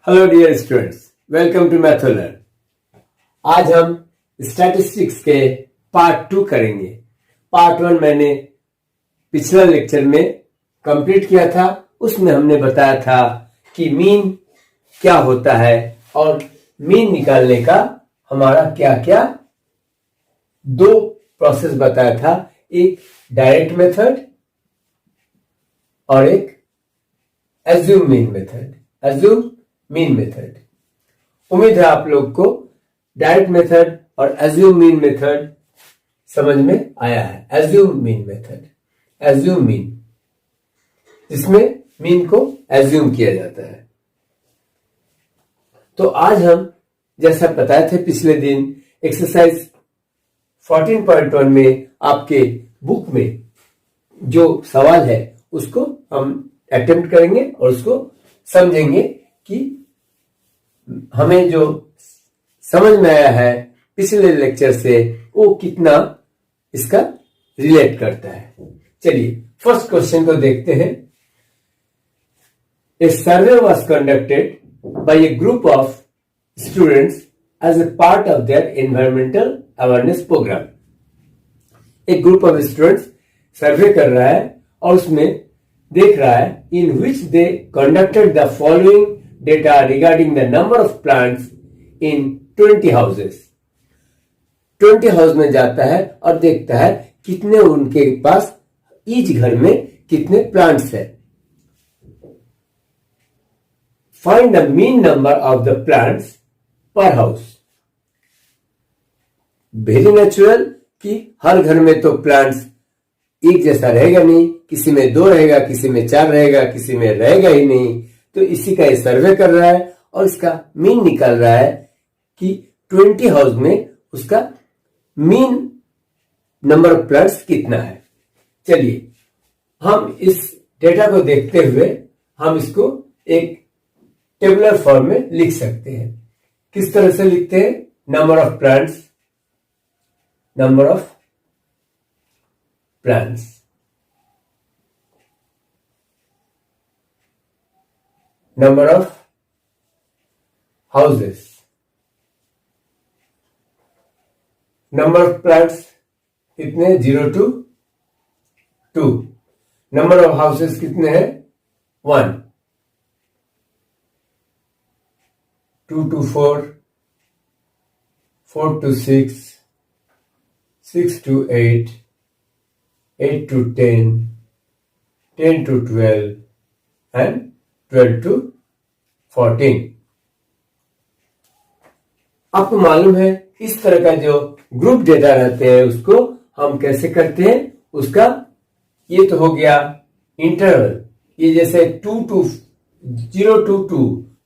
Hello dear students, welcome to Matholearn. आज हम statistics के पार्ट 2 करेंगे। पार्ट 1 मैंने पिछला लेक्चर में कंप्लीट किया था। उसमें हमने बताया था कि मीन क्या होता है और मीन निकालने का हमारा क्या क्या दो प्रोसेस बताया था, एक डायरेक्ट मेथड और एक एज्यूम मीन मेथड। उम्मीद है आप लोग को डायरेक्ट मेथड और एज्यूम मीन मेथड समझ में आया है। एज्यूम मीन जिसमें मीन को एज्यूम किया जाता है। तो आज हम जैसा बताए थे पिछले दिन एक्सरसाइज 14.1 में आपके बुक में जो सवाल है उसको हम अटेम्प्ट करेंगे और उसको समझेंगे कि हमें जो समझ में आया है पिछले लेक्चर से वो कितना इसका रिलेट करता है। चलिए फर्स्ट क्वेश्चन को देखते हैं। A survey was conducted by a group of students as a part of their environmental awareness programme. एक ग्रुप ऑफ स्टूडेंट्स सर्वे कर रहा है और उसमें देख रहा है in which they conducted the following data regarding the number of plants in 20 houses. 20 house में जाता है और देखता है कितने उनके पास ईच घर में कितने प्लांट्स है। Find the mean number of the plants पर हाउस। वेरी नेचुरल कि हर घर में तो प्लांट्स एक जैसा रहेगा नहीं, किसी में 2 रहेगा, किसी में 4 रहेगा, किसी में रहेगा ही नहीं। तो इसी का ये सर्वे कर रहा है और इसका मीन निकाल रहा है कि 20 हाउस में उसका मीन नंबर ऑफ प्लांट्स कितना है। चलिए हम इस डेटा को देखते हुए हम इसको एक टेबुलर फॉर्म में लिख सकते हैं। किस तरह से लिखते हैं? Number of plants number of houses, number of plants कितने? 0 to 2। number of houses कितने हैं? 1। 2 to 4, 4 to 6, 6 to 8, 8 to 10, 10 to 12 and 12 to 14। आपको मालूम है इस तरह का जो ग्रुप डेटा रहते हैं उसको हम कैसे करते हैं। उसका ये तो हो गया इंटरवल। ये जैसे 0 to 2,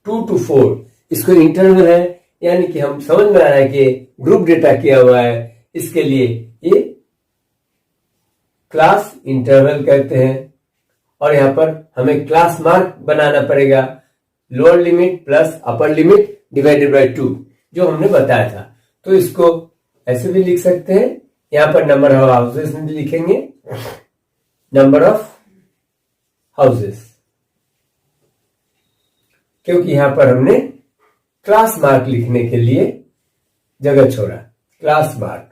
2 to 4 इसको इंटरवल है, यानी कि हम समझ में आ रहा है कि ग्रुप डेटा किया हुआ है। इसके लिए ये क्लास इंटरवल कहते हैं और यहां पर हमें क्लास मार्क बनाना पड़ेगा। Lower limit plus upper limit divided by 2 जो हमने बताया था। तो इसको ऐसे भी लिख सकते हैं। यहां पर नंबर ऑफ हाउसेस में लिखेंगे नंबर ऑफ हाउसेस, क्योंकि यहां पर हमने क्लास मार्क लिखने के लिए जगह छोड़ा। क्लास मार्क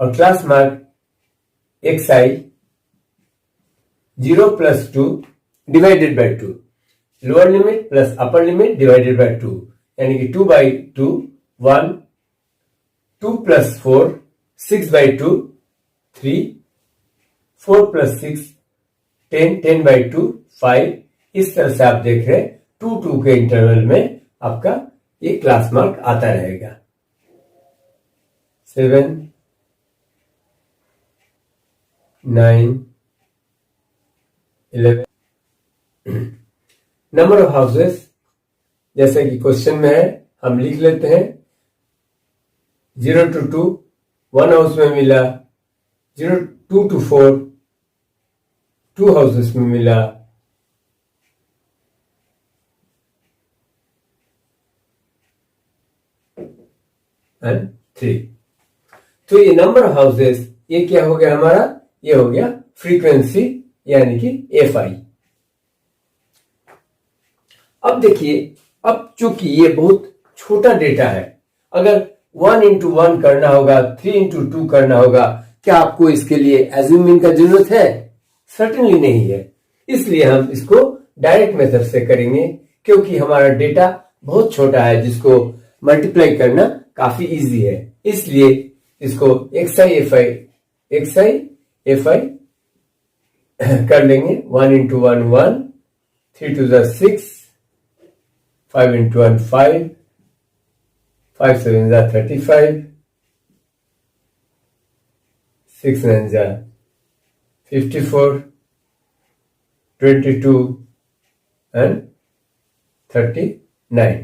और class mark xi 0 plus 2 divided by 2, lower limit plus upper limit divided by 2, यानी कि 2 by 2 1, 2 plus 4 6 by 2 3, 4 plus 6 10, 10 by 2 5। इस तरह से आप देख रहे हैं 2 के इंटरवल में आपका ये क्लास मार्क आता रहेगा। 7 9 11। नंबर ऑफ हाउसेस जैसे कि क्वेश्चन में है हम लिख लेते हैं। 0 to 2 1 हाउस में मिला, 2 to 4 2 हाउसेस में मिला, एंड 3। तो ये नंबर ऑफ हाउसेस ये क्या हो गया हमारा? ये हो गया फ्रीक्वेंसी यानी कि एफ आई। अब देखिए, अब चूंकि ये बहुत छोटा डेटा है, अगर 1 into 1 करना होगा, 3 into 2 करना होगा, क्या आपको इसके लिए एज्यूम मीन का जरूरत है? सर्टेनली नहीं है। इसलिए हम इसको डायरेक्ट मेथड से करेंगे, क्योंकि हमारा डेटा बहुत छोटा है जिसको मल्टीप्लाई करना काफी इजी है। इसलिए इसको XI कर लेंगे। 1 into 1 1, 3 to the 6, 5 into 1 5, 5 7 the 35, 6 9 the 54, 22 and 39।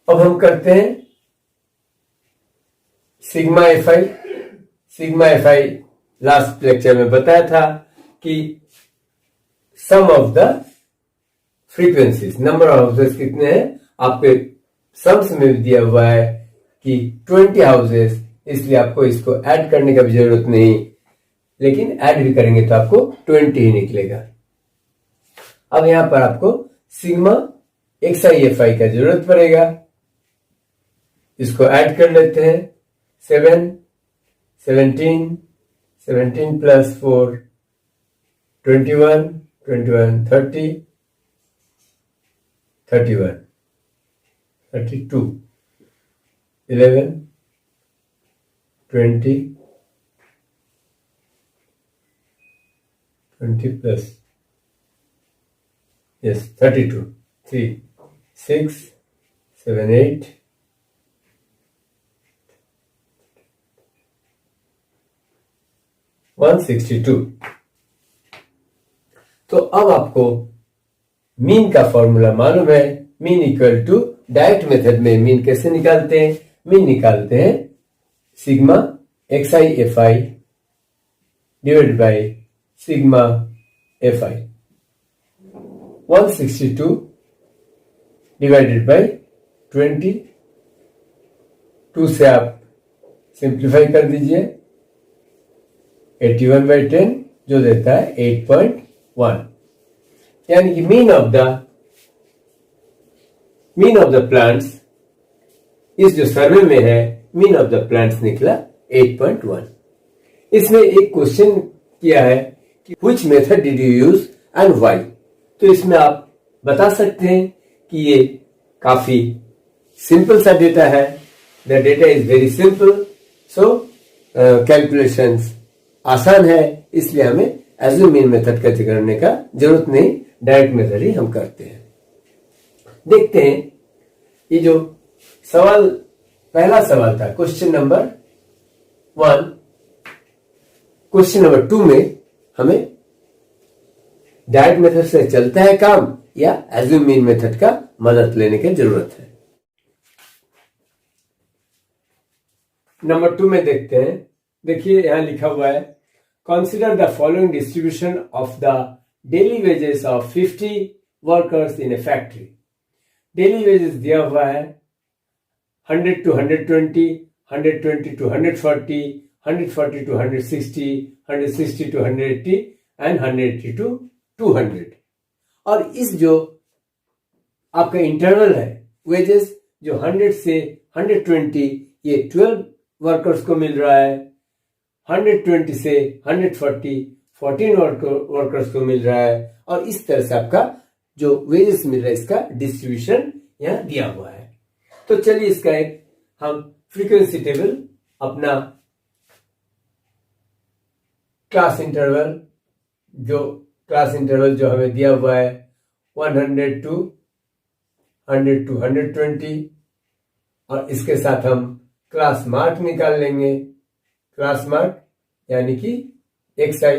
अब हम करते हैं sigma F I last lecture में बताया था कि sum of the frequencies, number of houses कितने हैं आपके सम्स में दिया हुआ है कि 20 हाउसेस, इसलिए आपको इसको ऐड करने का भी जरूरत नहीं, लेकिन ऐड भी करेंगे तो आपको 20 ही निकलेगा। अब यहां पर आपको सिग्मा XI का जरूरत पड़ेगा। इसको ऐड कर लेते हैं। 17 plus 4 21 30 31 32 11 20 plus 32 3 6 7 8 162। तो अब आपको मीन का फॉर्मूला मालूम है। Mean equal to, direct method में मीन कैसे निकालते हैं? मीन निकालते हैं sigma XI divide by sigma FI। 162 divided by 20, 2 से आप सिंप्लीफाई कर दीजिए। 81/10 जो देता है 8.1, यानी कि मीन ऑफ द प्लांट्स, इस जो सर्वे में है मीन ऑफ द प्लांट्स निकला 8.1। इसमें एक क्वेश्चन किया है कि which method did you use and why. तो इसमें आप बता सकते हैं कि ये काफी सिंपल सा डेटा है। The data is very simple, so calculations आसान है, इसलिए हमें एज्यूम मीन मेथड का करने का जरूरत नहीं, डायरेक्ट मेथड ही हम करते हैं। देखते हैं ये जो सवाल, पहला सवाल था क्वेश्चन नंबर 1। क्वेश्चन नंबर 2 में हमें डायरेक्ट मेथड से चलता है काम या एज्यूम मीन मेथड का मदद लेने की जरूरत है। नंबर 2 में देखते हैं। देखिए यहां लिखा हुआ है, consider the following distribution of the daily wages of 50 workers in A factory. Daily wages दिया हुआ है 100 to 120, 120 to 140, 140 to 160, 160 to 180 and 180 to 200। और इस जो आपका इंटरवल है वेजेस, जो 100 से 120, ये 12 वर्कर्स को मिल रहा है। 120 से 140 14 वर्कर्स को मिल रहा है। और इस तरह से आपका जो वेजेस मिल रहा है इसका डिस्ट्रीब्यूशन यहां दिया हुआ है। तो चलिए इसका एक हम फ्रीक्वेंसी टेबल, अपना क्लास इंटरवल जो हमें दिया हुआ है 100 to 120, और इसके साथ हम क्लास मार्क निकाल लेंगे। क्लास मार्क यानी कि XI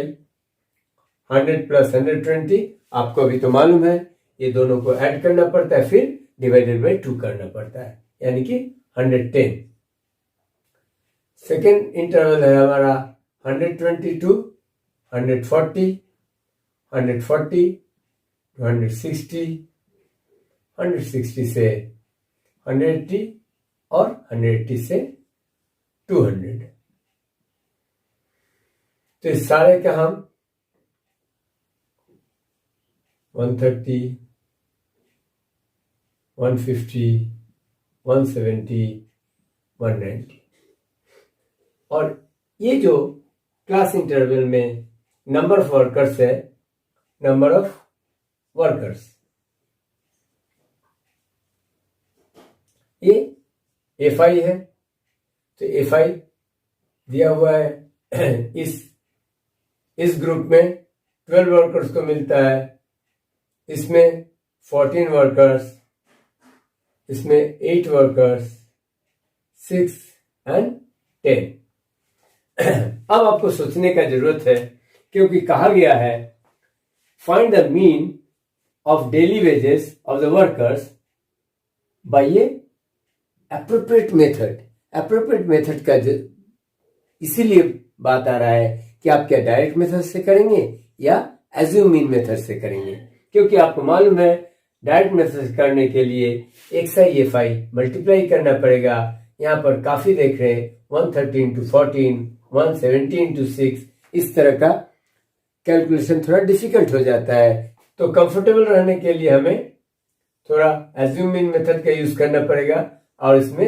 100 plus 120, आपको अभी तो मालूम है, ये दोनों को ऐड करना पड़ता है, फिर डिवाइडेड बाय 2 करना पड़ता है, यानी कि 110। सेकेंड इंटरवल है हमारा 120 to 140, 140 to 160, 160 से 180 और 180 से 200। तो इस सारे का हम 130, 150, 170, 190। और ये जो क्लास इंटरवल में नंबर ऑफ वर्कर्स है, नंबर ऑफ वर्कर्स, ये FI है। तो FI दिया हुआ है इस ग्रुप में 12 वर्कर्स को मिलता है, इसमें 14 वर्कर्स, इसमें 8 वर्कर्स, 6 एंड 10। अब आपको सोचने का जरूरत है, क्योंकि कहा गया है find the mean of daily wages of the workers by a appropriate method. Appropriate method का इसीलिए बात आ रहा है कि आप क्या डायरेक्ट मेथड से करेंगे या एज्यूम मीन मेथड से करेंगे, क्योंकि आपको मालूम है डायरेक्ट मेथड से करने के लिए XI FI मल्टीप्लाई करना पड़ेगा। यहाँ पर काफी देख रहे हैं 130 into 14, 170 into 6, इस तरह का कैलकुलेशन थोड़ा डिफिकल्ट हो जाता है। तो कंफर्टेबल रहने के लिए हमें थोड़ा एज्यूम मीन मेथड का यूज करना पड़ेगा और इसमें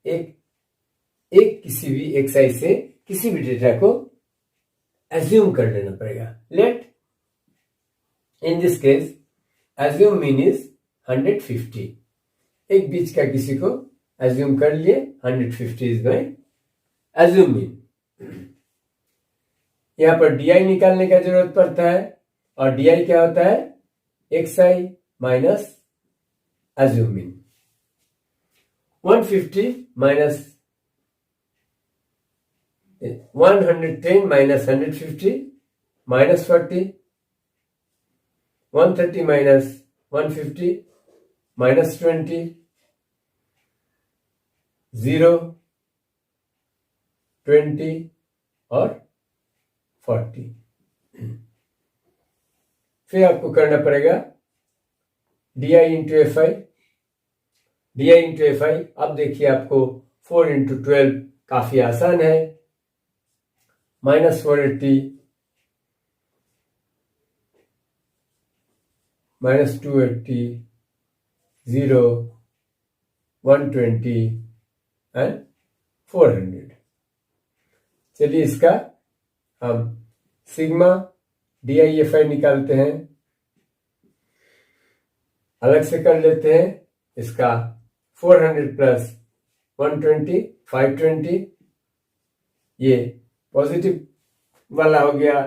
एक किसी भी XI से किसी भी डेटा को एज्यूम कर लेना पड़ेगा। Let in this case assume mean is 150। एक बीच का किसी को एज्यूम कर लिए 150 इज माय एज्यूम मीन। यहां पर DI निकालने का जरूरत पड़ता है और DI क्या होता है XI minus assume mean. 150 minus 110 minus 150 minus 40, 130 minus 150 minus 20, 0, 20 और 40। फिर आपको करना पड़ेगा DI into FI। DI into FI, अब देखिए आपको 4 इंटू 12 काफी आसान है। Minus 480, minus 280, 0, 120 and 400। चलिए इसका हम सिग्मा DI FI निकालते हैं, अलग से कर लेते हैं। इसका 400 प्लस 120 520, ये पॉजिटिव वाला हो गया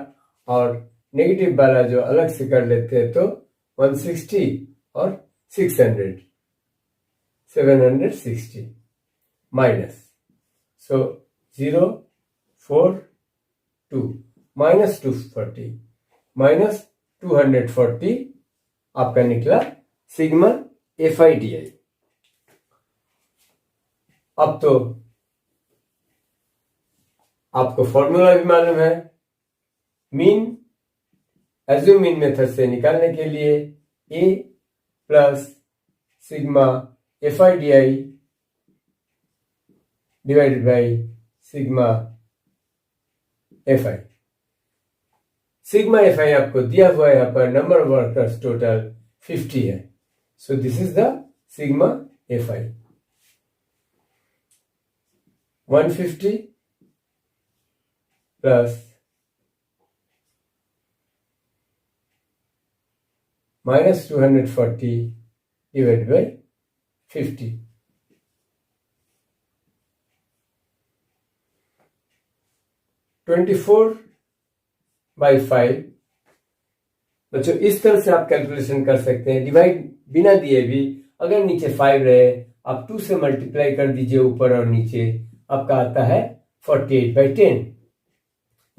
और नेगेटिव वाला जो अलग से कर लेते हैं तो 160 और 600 760 माइनस, सो 0 4 2 माइनस 240 माइनस 240 आपका निकला सिग्मा FI DI। अब तो आपको फॉर्मूला भी मालूम है। मीन एज्यूम मीन मेथड से निकालने के लिए A plus sigma FI DI divided by sigma FI। Sigma FI आपको दिया हुआ है, यहाँ पर नंबर ऑफ वर्कर्स टोटल 50 है, so this is the sigma FI। 150 plus minus 240 divide by 50, 24 by 5। बच्चों इस तरह से आप कैलकुलेशन कर सकते हैं, डिवाइड बिना दिए भी। अगर नीचे 5 रहे आप 2 से मल्टीप्लाई कर दीजिए ऊपर और नीचे, आपका आता है 48 बाई 10,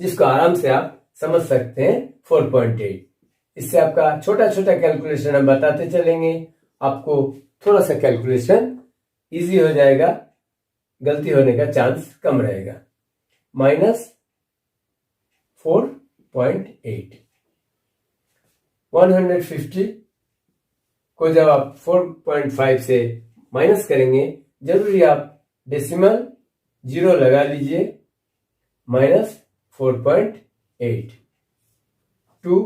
जिसको आराम से आप समझ सकते हैं 4.8। इससे आपका छोटा छोटा कैलकुलेशन हम बताते चलेंगे, आपको थोड़ा सा कैलकुलेशन इजी हो जाएगा, गलती होने का चांस कम रहेगा। माइनस 4.8, 150 को जब आप 4.5 से माइनस करेंगे, जरूरी आप डेसिमल 0 लगा लीजिए। माइनस 4.8, 2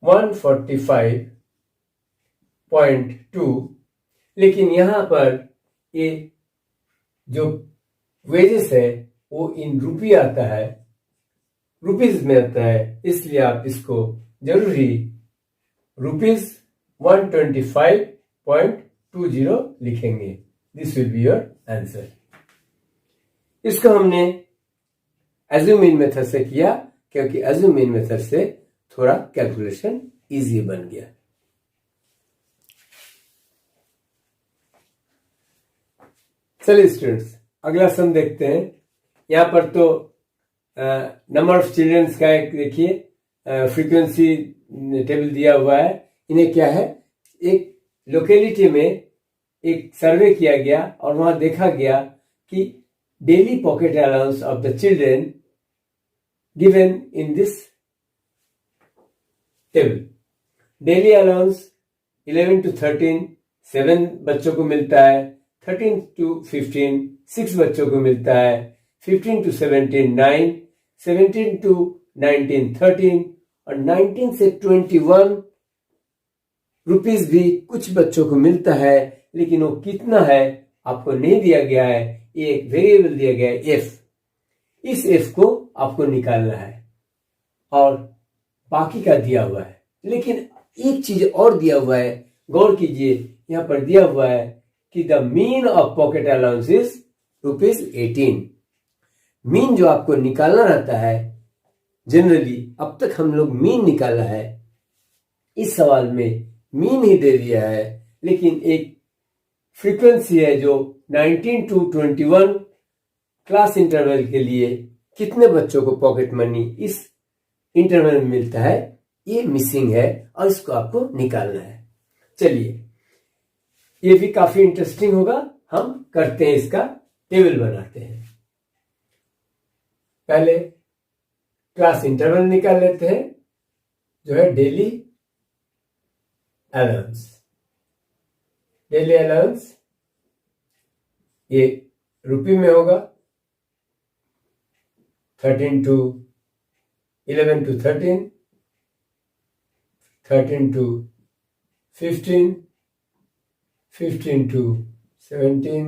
145.2, लेकिन यहां पर ये जो वेजेस है वो इन रुपये आता है, रुपीज में आता है, इसलिए आप इसको जरूरी ₹125.20 लिखेंगे। This will be your answer. इसको हमने एज्यूम मीन मेथड से किया क्योंकि एज्यूम मीन मेथड से थोड़ा कैलकुलेशन इजी बन गया। चलिए स्टूडेंट्स, अगला सम देखते हैं। यहां पर तो नंबर ऑफ चिल्ड्रंस का एक देखिए फ्रीक्वेंसी टेबल दिया हुआ है। इन्हें क्या है, एक लोकेलिटी में एक सर्वे किया गया और वहां देखा गया कि daily pocket allowance of the children given in this table, daily allowance 11 to 13 7 बच्चों को मिलता है, 13 to 15 6 बच्चों को मिलता है, 15 to 17 9, 17 to 19 13 और 19 से 21 रुपीस भी कुछ बच्चों को मिलता है, लेकिन वो कितना है आपको नहीं दिया गया है। ये एक वेरिएबल दिया गया है एफ, इस एफ को आपको निकालना है और बाकी का दिया हुआ है। लेकिन एक चीज और दिया हुआ है, गौर कीजिए, यहां पर दिया हुआ है कि the mean of pocket allowance is ₹18। Mean जो आपको निकालना रहता है, जनरली अब तक हम लोग मीन निकाला है, इस सवाल में मीन ही दे दिया है, लेकिन एक फ्रीक्वेंसी है जो 19 to 21 क्लास इंटरवल के लिए कितने बच्चों को पॉकेट मनी इस इंटरवल में मिलता है, ये मिसिंग है और इसको आपको निकालना है। चलिए, ये भी काफी इंटरेस्टिंग होगा। हम करते हैं, इसका टेबल बनाते हैं। पहले क्लास इंटरवल निकाल लेते हैं, जो है डेली अलाउंस। डेली अलाउंस ये रुपये में होगा, 11 to 13, 13 to 15, 15 to 17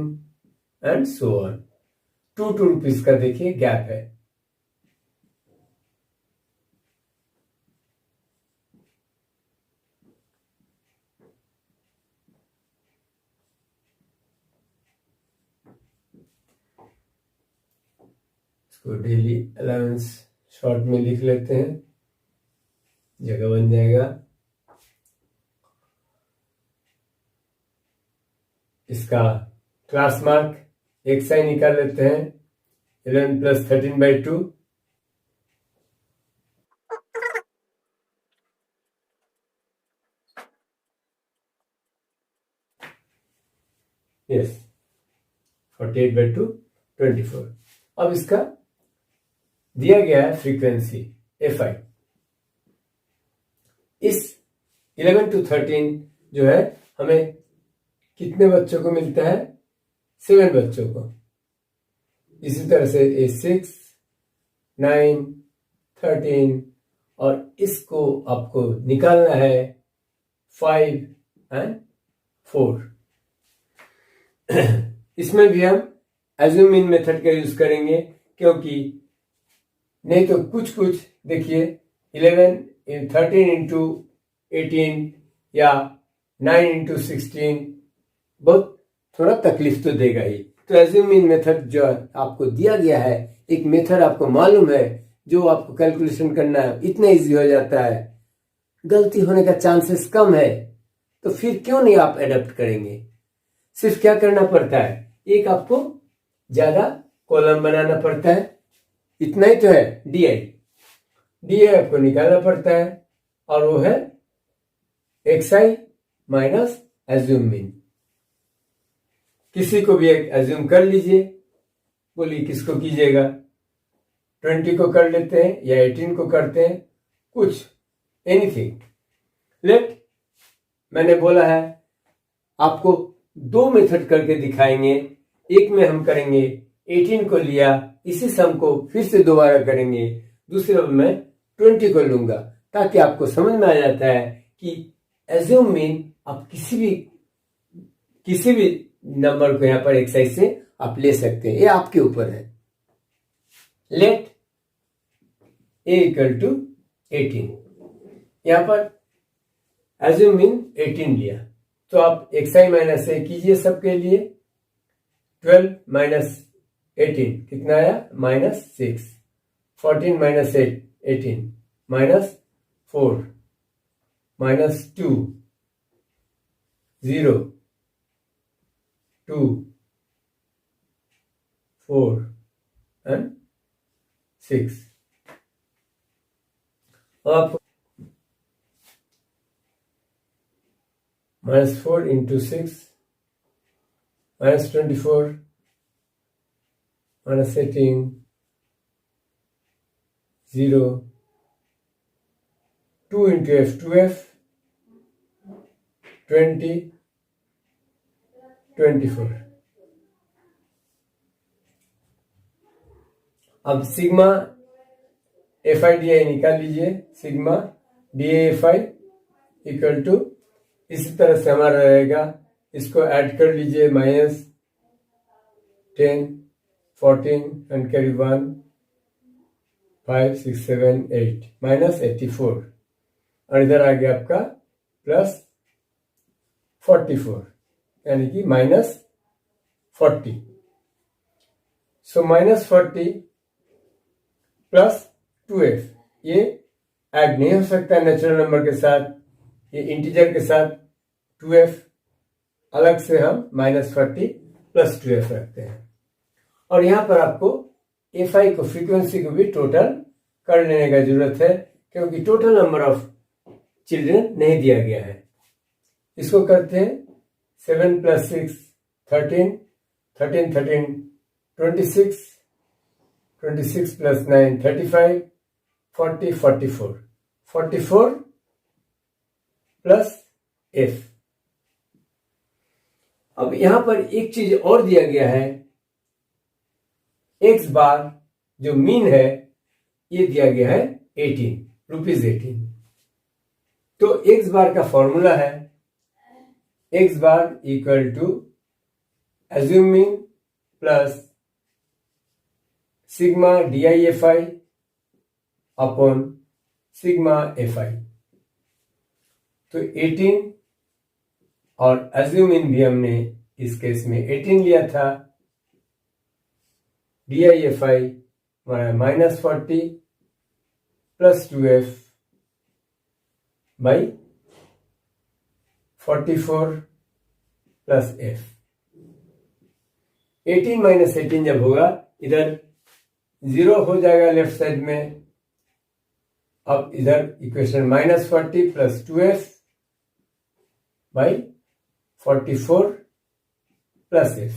and so on. 2 rupees का देखिए गैप है। इसको डेली अलाउंस शॉर्ट में लिख लेते हैं, जगह बन जाएगा। इसका क्लास मार्क एक साइन निकाल लेते हैं, 11 + 13/2। यस, 48/2 24। अब इसका दिया गया है फ्रीक्वेंसी Fi। इस 11 to 13 जो है हमें कितने बच्चों को मिलता है, 7 बच्चों को। इसी तरह से 6 9 13 और इसको आपको निकालना है 5 एंड 4। इसमें भी हम एज्यूम मीन मेथड का यूज करेंगे, क्योंकि नहीं तो कुछ देखिए 13 into 18 या 9 into 16 बहुत थोड़ा तकलीफ तो देगा ही। तो एज्यूम मीन मेथड जो आपको दिया गया है, एक मेथड आपको मालूम है, जो आपको कैलकुलेशन करना है, इतना इजी हो जाता है, गलती होने का चांसेस कम है, तो फिर क्यों नहीं आप एडप्ट करेंगे। सिर्फ क्या करना पड़ता है, एक आपको ज्यादा कॉलम बनाना पड़ता है, इतना ही तो है। डी आपको निकालना पड़ता है और वो है xi माइनस एज्यूम मीन। किसी को भी एक एज्यूम कर लीजिए, बोलिए किसको कीजिएगा, 20 को कर लेते हैं या 18 को करते हैं, कुछ एनीथिंग। लेट मैंने बोला है आपको 2 मेथड करके दिखाएंगे। एक में हम करेंगे 18 को लिया, इसी सम को फिर से दोबारा करेंगे, दूसरे में 20 को लूंगा, ताकि आपको समझ में आ जाता है कि एज्यूम मीन आप किसी भी नंबर को यहां पर एक्सरसाइज से आप ले सकते हैं, ये आपके ऊपर है। लेट a इक्वल टू 18, यहां पर एज्यूम मीन 18 लिया, तो आप xi माइनस ए कीजिए सबके लिए। 12 माइनस 18 कितना आया? -6। 14 माइनस 18 -4 -2 0 2 4 and 6। अब -4 into 6 -24 -18 0 2 into f 2f 20 24। अब सिग्मा FI/DI निकाल लीजिए। सिग्मा DAFI इक्वल टू, इसी तरह से हमारा रहेगा, इसको ऐड कर लीजिए, -10 14 एंड कैरी 1 5 6 7 8 -84, और इधर आ गया आपका +44 यानी कि -40। सो -40 प्लस 2f, ये ऐड नहीं हो सकता नेचुरल नंबर के साथ, ये इंटीजर के साथ। 2f अलग से हम -40 प्लस 2f रखते हैं, और यहां पर आपको fi को, फ्रीक्वेंसी को भी टोटल कर लेने का जरूरत है, क्योंकि टोटल नंबर ऑफ चिल्ड्रन नहीं दिया गया है। इसको करते हैं 7 + 6 13 13 13 26 26 + 9 35 40 44 44 प्लस f। अब यहां पर एक चीज और दिया गया है, x बार जो मीन है ये दिया गया है 18 रुपीज 18। तो x बार का फॉर्मूला है x bar equal to assume mean plus sigma DIFI upon sigma FI। तो 18 और एज्यूम इन भी हमने इस केस में 18 लिया था। DIFI हमारा -40 plus 2f by 44 plus f। 18 - 18 जब होगा, इधर 0 हो जाएगा लेफ्ट साइड में। अब इधर equation -40 plus 2f by 44 plus f।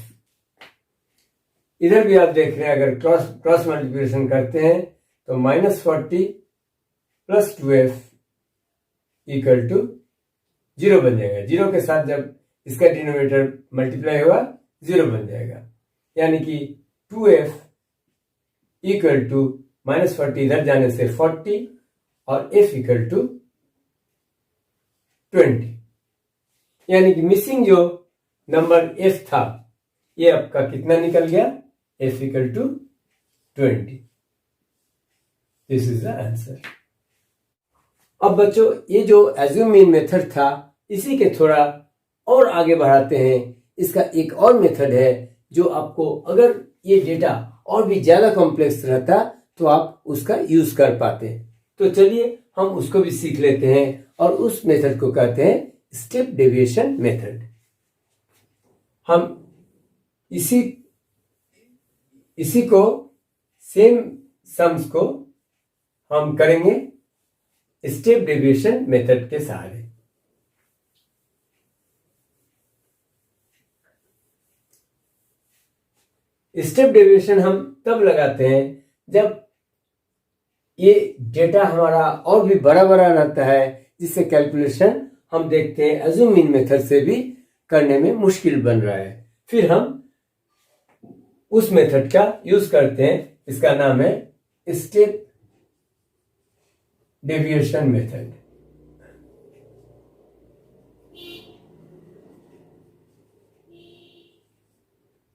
इधर भी आप देख रहे हैं, अगर क्रॉस मल्टीप्लिकेशन करते हैं तो -40 प्लस 2f इक्वल टू 0 बन जाएगा। 0 के साथ जब इसका डिनोमिनेटर मल्टीप्लाई होगा 0 बन जाएगा, यानी कि 2f इक्वल टू -40 इधर जाने से 40 और f इक्वल टू 20, यानी कि मिसिंग जो नंबर f था ये आपका कितना निकल गया? f equal to 20। This is the answer. अब बच्चों, ये जो एज्यूम मीन मेथड था, इसी के थोड़ा और आगे बढ़ाते हैं। इसका एक और मेथड है जो आपको, अगर ये डेटा और भी ज्यादा कॉम्प्लेक्स रहता तो आप उसका यूज कर पाते। तो चलिए हम उसको भी सीख लेते हैं, और उस मेथड को कहते हैं स्टेप डेविएशन मेथड। हम इसी को, सेम सम्स को हम करेंगे स्टेप डेविएशन मेथड के सहारे। स्टेप डेविएशन हम तब लगाते हैं जब ये डेटा हमारा और भी बड़ा बड़ा रहता है, जिससे कैलकुलेशन हम देखते हैं एज्यूम मीन मेथड से भी करने में मुश्किल बन रहा है। फिर हम उस मेथड का यूज करते हैं, इसका नाम है स्टेप डेविएशन मेथड।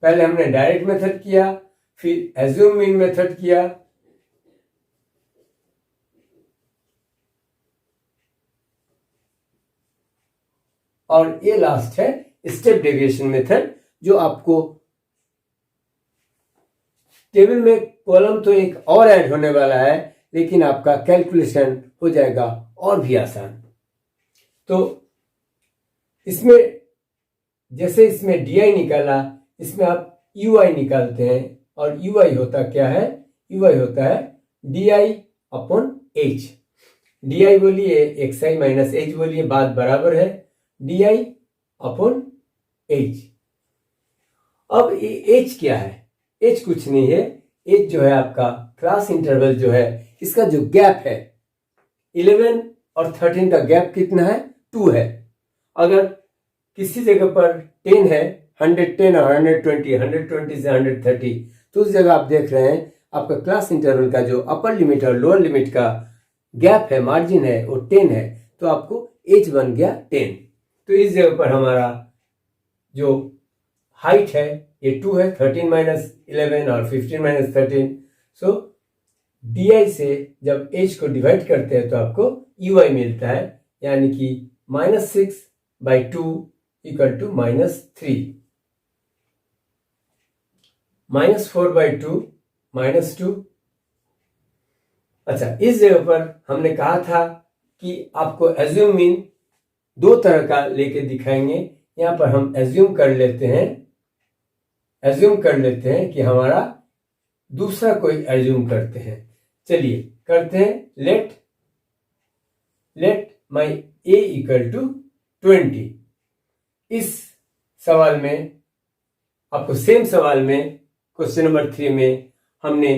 पहले हमने डायरेक्ट मेथड किया, फिर एज्यूम मीन मेथड किया, और ये लास्ट है स्टेप डेविएशन मेथड, जो आपको टेबल में कॉलम तो एक और ऐड होने वाला है, लेकिन आपका कैलकुलेशन हो जाएगा और भी आसान। तो इसमें जैसे इसमें डी निकाला, इसमें आप यू आई निकालते हैं, और यू आई होता क्या है? यू आई होता है D I upon H. D I बोलिए एक्स आई माइनस एच बोलिए, बात बराबर है, डी आई अपॉन एच। अब एच क्या है? एच कुछ नहीं है, एच जो है आपका क्लास इंटरवल जो है, इसका जो गैप है 11 और 13 का गैप कितना है? 2 है। अगर किसी जगह पर 10 है, 110 और 120, 120 से 130, तो उस जगह आप देख रहे हैं आपका क्लास इंटरवल का जो अपर लिमिट और लोअर लिमिट का गैप है, मार्जिन है, वो 10 है, तो आपको एच बन गया 10। तो इस जगह पर हमारा जो हाइट है ये 2 है, 13 माइनस 11 और 15 माइनस 13। सो डी आई से जब एच को डिवाइड करते हैं तो आपको यू आई मिलता है, यानी कि -6/2 इक्वल टू -3, -4/2 -2। अच्छा, इस जगह पर हमने कहा था कि आपको एज्यूम मीन 2 तरह का लेके दिखाएंगे। यहां पर हम एज्यूम कर लेते हैं कि हमारा दूसरा कोई एज्यूम करते हैं। चलिए करते हैं, let my A equal to 20। इस सवाल में आपको सेम सवाल में क्वेश्चन नंबर 3 में हमने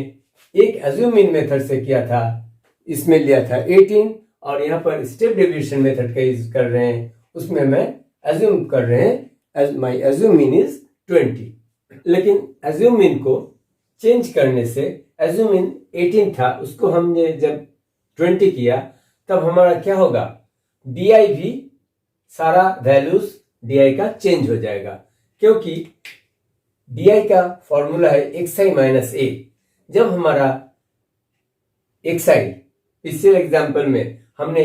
एक एज्यूम मीन मेथड से किया था, इसमें लिया था 18, और यहां पर स्टेप डेविएशन मेथड का यूज कर रहे हैं, उसमें मैं एज्यूम कर रहे हैं माई एज्यूम मीन इज 20। लेकिन एज्यूम मीन को चेंज करने से एज्यूम मीन 18 था, उसको हमने जब 20 किया तब हमारा क्या होगा? डी आई भी सारा वैल्यूज डी आई का चेंज हो जाएगा, क्योंकि डी आई का फॉर्मूला है एक्स आई माइनस ए। जब हमारा एक्स आई पिछले एग्जाम्पल में हमने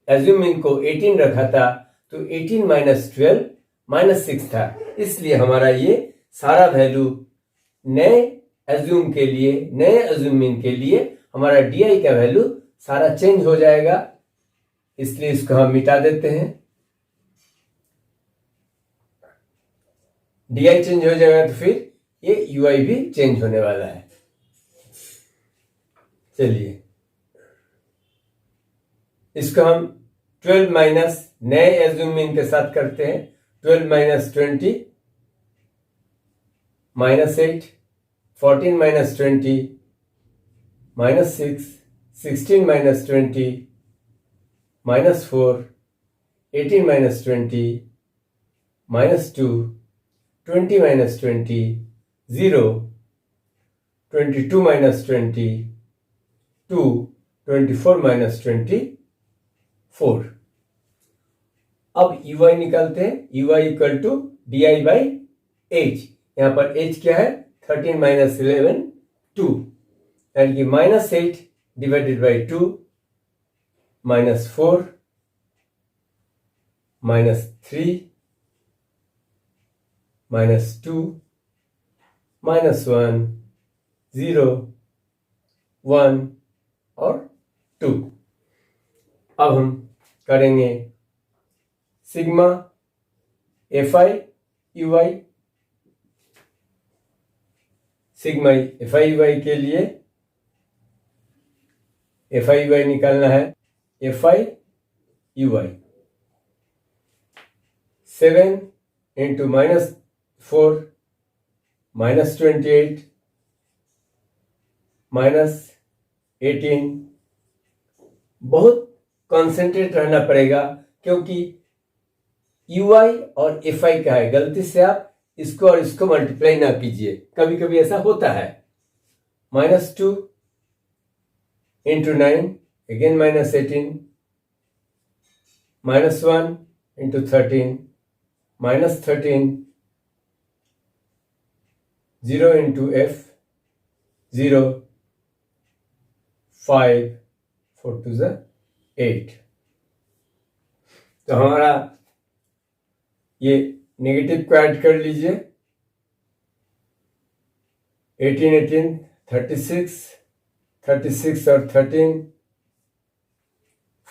एज्यूम मीन को 18 रखा था, तो 18 माइनस 12 -6 था, इसलिए हमारा ये सारा वैल्यू नए एज्यूम मीन के लिए हमारा डी आई का वैल्यू सारा चेंज हो जाएगा, इसलिए इसको हम मिटा देते हैं। डी आई चेंज हो जाएगा तो फिर ये यू आई भी चेंज होने वाला है। चलिए इसको हम 12 माइनस नए एज्यूम मीन के साथ करते हैं। 12 minus 20 -8, 14 minus 20 -6, 16 minus 20 -4, 18 minus 20 -2, 20 minus 20 0, 22 minus 20 2, 24 minus 24। अब यू आई निकालते हैं, U I equal to D I by H. यहां पर एच क्या है? 13 माइनस 11 2, यानी कि -8 डिवाइडेड बाई 2, -4 -3 -2 -1 0 1 और 2। अब हम करेंगे sigma F I U I. Sigma F I U I के लिए एफ आई यू आई निकालना है। F I U I 7 into -4 -28 -18। बहुत कॉन्सेंट्रेट रहना पड़ेगा, क्योंकि यू आई और एफ आई का है, गलती से आप इसको और इसको मल्टीप्लाई ना कीजिए, कभी कभी ऐसा होता है। -2 into 9 again minus 18, minus 1 into 13, minus 13, 0 into f, 0, 5, 4 to the 8. तो हमारा ये नेगेटिव को ऐड कर लीजिए, 18, 18, 36, 36 और 13,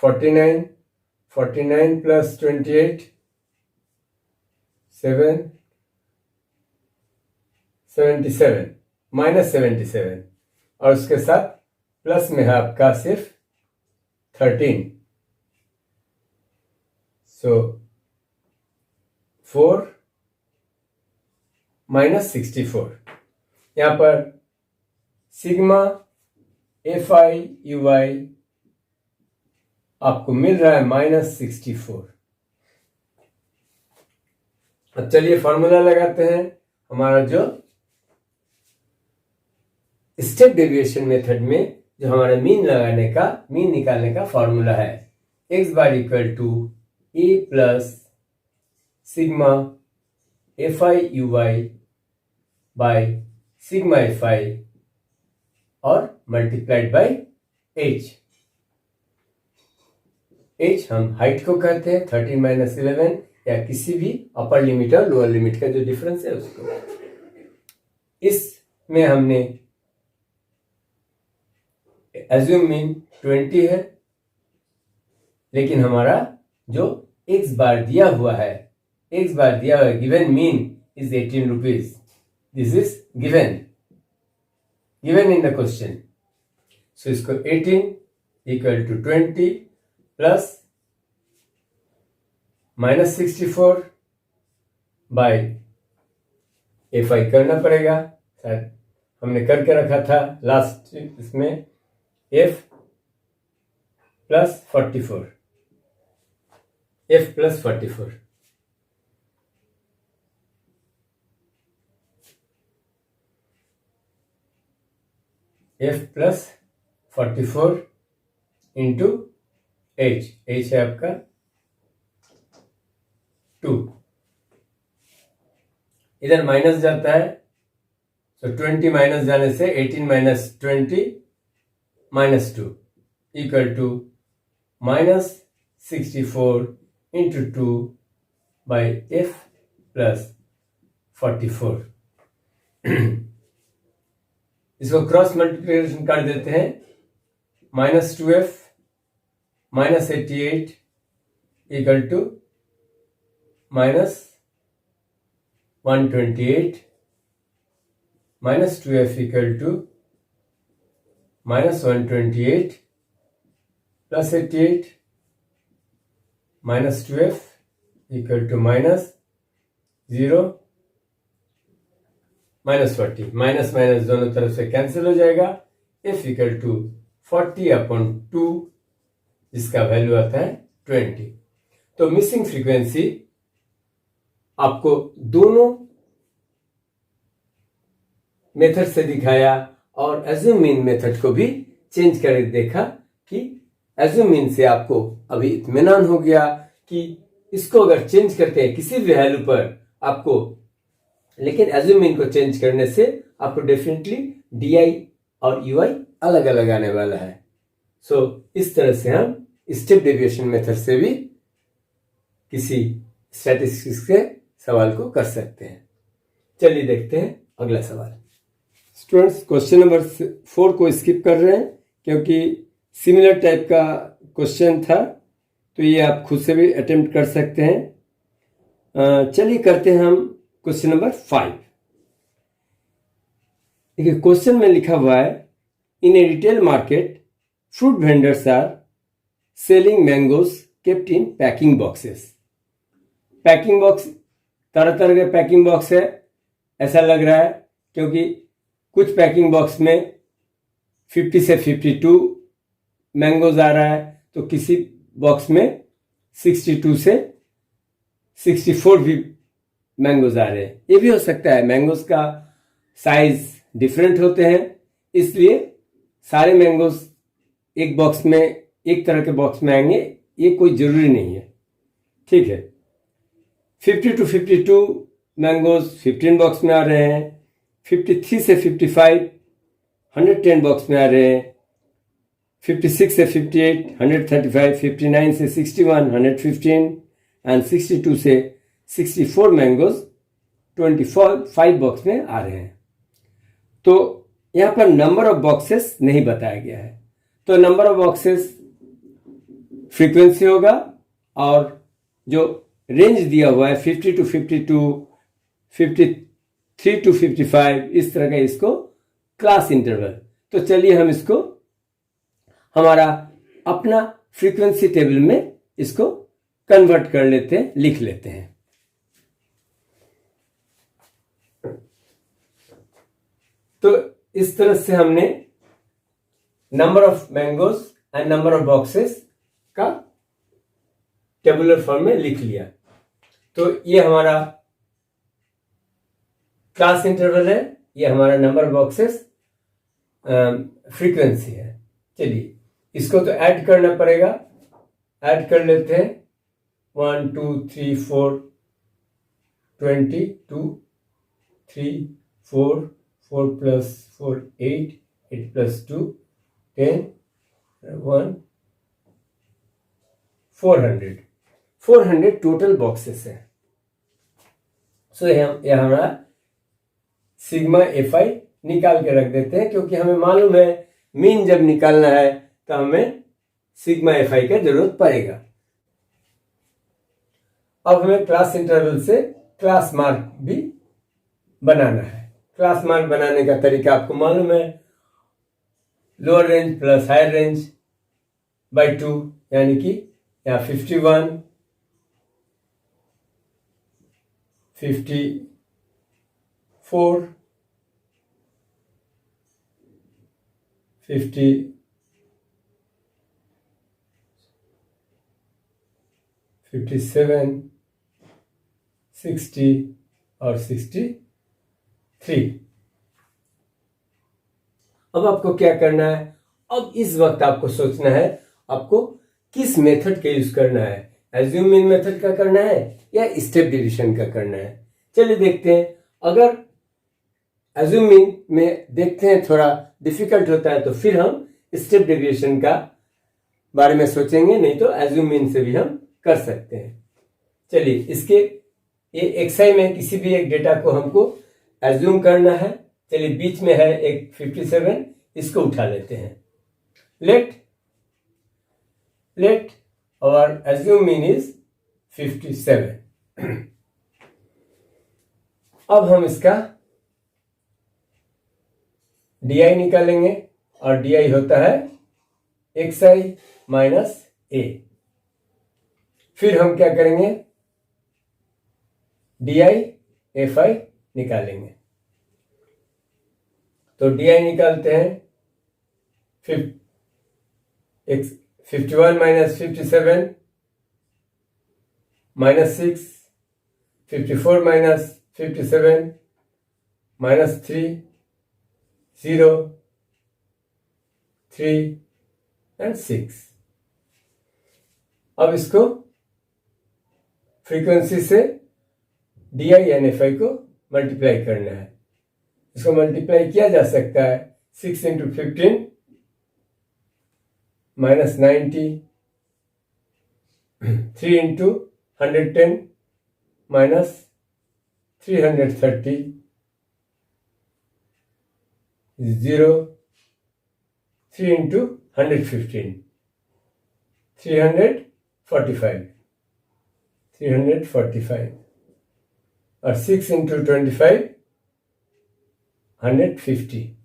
49, 49 plus 28, 7, 77, minus 77, और उसके साथ प्लस में है आपका सिर्फ 13. सो 4 minus 64. यहाँ पर सिग्मा एफ आई यू आई आपको मिल रहा है -64. अब चलिए फॉर्मूला लगाते हैं. हमारा जो स्टेप डेविएशन मेथड में जो हमारा मीन निकालने का फॉर्मूला है, x bar equal to A plus sigma F I U I by sigma F I और मल्टीप्लाइड बाय h. h हम हाइट को कहते हैं, 13 - 11 या किसी भी अपर लिमिट और लोअर लिमिट का जो डिफरेंस है उसको. इसमें हमने एज्यूम मीन 20 है, लेकिन हमारा जो x बार दिया हुआ है, given mean is 18 rupees. This is given in the question. So इसको 18 equal to 20 plus -64 by F I करना पड़ेगा, शायद हमने करके रखा था लास्ट इसमें, f plus 44, f plus 44. f plus 44 into h है आपका 2. इधर माइनस जाता है, तो 20 माइनस जाने से 18 minus 20 minus 2 equal to -64 into 2 by f plus 44. इसको क्रॉस मल्टीप्लिकेशन कर देते हैं, -2f -88 equal to -128 -2f equal to -128 plus 88 -2f equal to -0 -40. Minus minus दोनों तरफ से कैंसिल हो जाएगा. f इक्वल टू 40/2 जिसका वैल्यू आता है 20. तो मिसिंग फ्रीक्वेंसी आपको दोनों मेथड से दिखाया और एज्यूम मीन मेथड को भी चेंज करके देखा कि एज्यूम मीन से आपको अभी इत्मीनान हो गया कि इसको अगर चेंज करते हैं किसी भी वैल्यू पर आपको, लेकिन एज्यूम मीन को चेंज करने से आपको डेफिनेटली DI और UI अलग अलग आने वाला है. सो इस तरह से हम स्टेप डेविएशन मेथड से भी किसी स्टैटिस्टिक्स के सवाल को कर सकते हैं. चलिए देखते हैं अगला सवाल. स्टूडेंट्स क्वेश्चन नंबर 4 को स्किप कर रहे हैं क्योंकि सिमिलर टाइप का क्वेश्चन था, तो ये आप खुद से भी अटेम्प्ट कर सकते हैं. चलिए करते हैं हम क्वेश्चन नंबर 5. देखिए क्वेश्चन में लिखा हुआ है, in a retail market fruit vendors are selling mangoes kept in packing boxes. Packing box, तरह तरह के पैकिंग बॉक्स है ऐसा लग रहा है, क्योंकि कुछ पैकिंग बॉक्स में 50 से 52 मैंगोज आ रहा है, तो किसी बॉक्स में 62 से 64 भी मैंगोज आ रहे हैं. ये भी हो सकता है, मैंगोज का साइज डिफरेंट होते हैं, इसलिए सारे मैंगोज एक बॉक्स में, एक तरह के बॉक्स में आएंगे, ये कोई जरूरी नहीं है, ठीक है। 50 to 52 मैंगोज 15 बॉक्स में आ रहे हैं। 53 से 55 110 बॉक्स में आ रहे हैं। 56 से 58 135, 59 से 61 115 एंड 62 से 64 मैंगोज 25 बॉक्स में आ रहे हैं। तो यहाँ पर नंबर ऑफ बॉक्सेस नहीं बताया गया है, तो नंबर ऑफ बॉक्सेस फ्रीक्वेंसी होगा, और जो रेंज दिया हुआ है 50 to 52, 53 to 55, इस तरह का इसको क्लास इंटरवल। तो चलिए हम इसको हमारा अपना फ्रीक्वेंसी टेबल में इसको कन्वर्ट कर लेते हैं, लिख लेते हैं। तो इस तरह से हमने number of mangoes and number of boxes का टेबुलर फॉर्म में लिख लिया। तो ये हमारा क्लास इंटरवल है, ये हमारा नंबर ऑफ बॉक्सेस फ्रीक्वेंसी है। चलिए इसको तो ऐड करना पड़ेगा, ऐड कर लेते हैं। 1 2 3 4 20 2 3 4 4 plus 4 8 8 plus 2 10 1 400 टोटल बॉक्सेस है। सो यह हमारा सिग्मा एफ आई निकाल के रख देते हैं, क्योंकि हमें मालूम है मीन जब निकालना है तो हमें सिग्मा एफ आई का जरूरत पड़ेगा। अब हमें क्लास इंटरवल से क्लास मार्क भी बनाना है। क्लास मार्क बनाने का तरीका आपको मालूम है, lower range plus higher range by 2, यानी कि यहाँ 51 54 50 57 60 और 63। अब आपको क्या करना है, अब इस वक्त आपको सोचना है आपको किस मेथड का यूज करना है, एज्यूम मीन मेथड का करना है या स्टेप डिवीजन का करना है। चलिए देखते हैं। अगर एज्यूम मीन में देखते हैं थोड़ा डिफिकल्ट होता है तो फिर हम स्टेप डिवीजन का बारे में सोचेंगे, नहीं तो एज्यूम मीन से भी हम कर सकते हैं। चलिए इसके ये एक्सआई में किसी भी एक डेटा को हमको एज्यूम करना है। चलिए बीच में है एक 57, इसको उठा लेते हैं। लेट और एज्यूम मीन इज 57। अब हम इसका DI निकालेंगे, और DI होता है XI माइनस A। फिर हम क्या करेंगे, DI FI निकालेंगे। तो DI निकालते हैं 51 minus 57 minus 6, 54 minus 57 minus 3 0 3 and 6। अब इसको फ्रीक्वेंसी से DI एंड FI को मल्टीप्लाई करना है। इसको मल्टीप्लाई किया जा सकता है 6 into 15 minus 90, 3 into 110 minus 330, 0, 3 into 115 345 और 6 इंटू 25 150।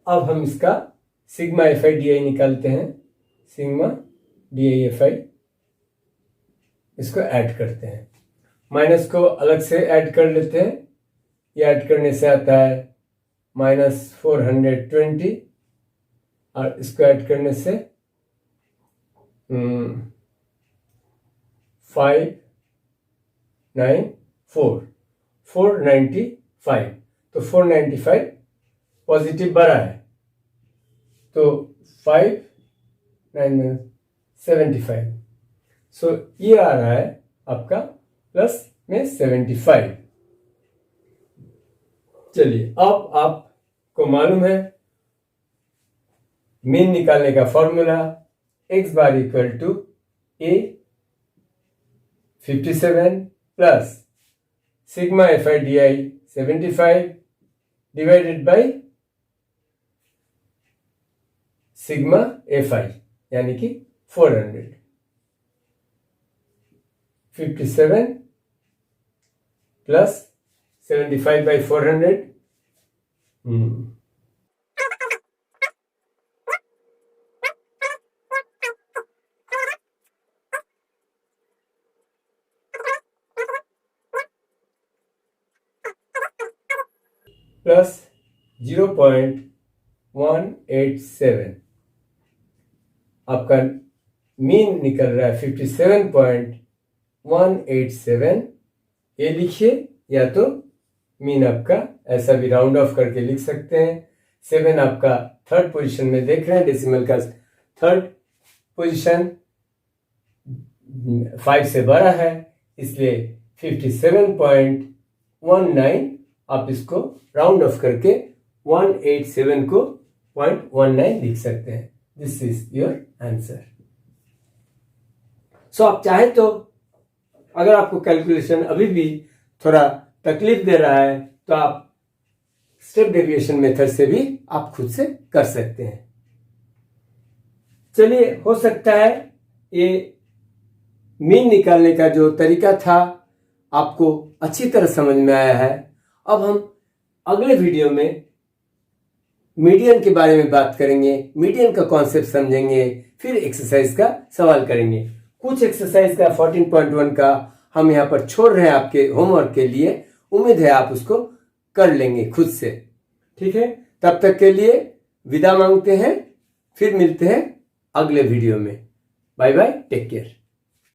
अब हम इसका सिग्मा FI DI निकालते हैं। सिग्मा DI FI इसको ऐड करते हैं, माइनस को अलग से ऐड कर लेते हैं। ये ऐड करने से आता है माइनस 420, और इसको ऐड करने से 495। तो 495 पॉजिटिव बड़ा है, तो 5 9 75। सो ये आ रहा है आपका प्लस में 75। चलिए अब आपको मालूम है मीन निकालने का फॉर्मूला, x bar equal to a 57 plus sigma FIDI 75 divided by sigma FI यानी कि 400। 57 प्लस 75 बाई 400 प्लस 0.187। आपका मीन निकल रहा है 57.187। ये लिखिए, या तो मीन आपका ऐसा भी राउंड ऑफ करके लिख सकते हैं। 7 आपका थर्ड पोजीशन में देख रहे हैं, डेसिमल का थर्ड पोजीशन 5 से बड़ा है, इसलिए 57.19 आप इसको राउंड ऑफ करके 187 को 0.19 लिख सकते हैं। This is your answer. So आप चाहे तो अगर आपको कैलकुलेशन अभी भी थोड़ा तकलीफ दे रहा है तो आप स्टेप डेविएशन मेथड से भी आप खुद से कर सकते हैं। चलिए, हो सकता है ये मीन निकालने का जो तरीका था आपको अच्छी तरह समझ में आया है। अब हम अगले वीडियो में मीडियन के बारे में बात करेंगे, मीडियन का कॉन्सेप्ट समझेंगे, फिर एक्सरसाइज का सवाल करेंगे। कुछ एक्सरसाइज का 14.1 का हम यहाँ पर छोड़ रहे हैं आपके होमवर्क के लिए। उम्मीद है आप उसको कर लेंगे खुद से। ठीक है, तब तक के लिए विदा मांगते हैं, फिर मिलते हैं अगले वीडियो में। Bye bye, take care.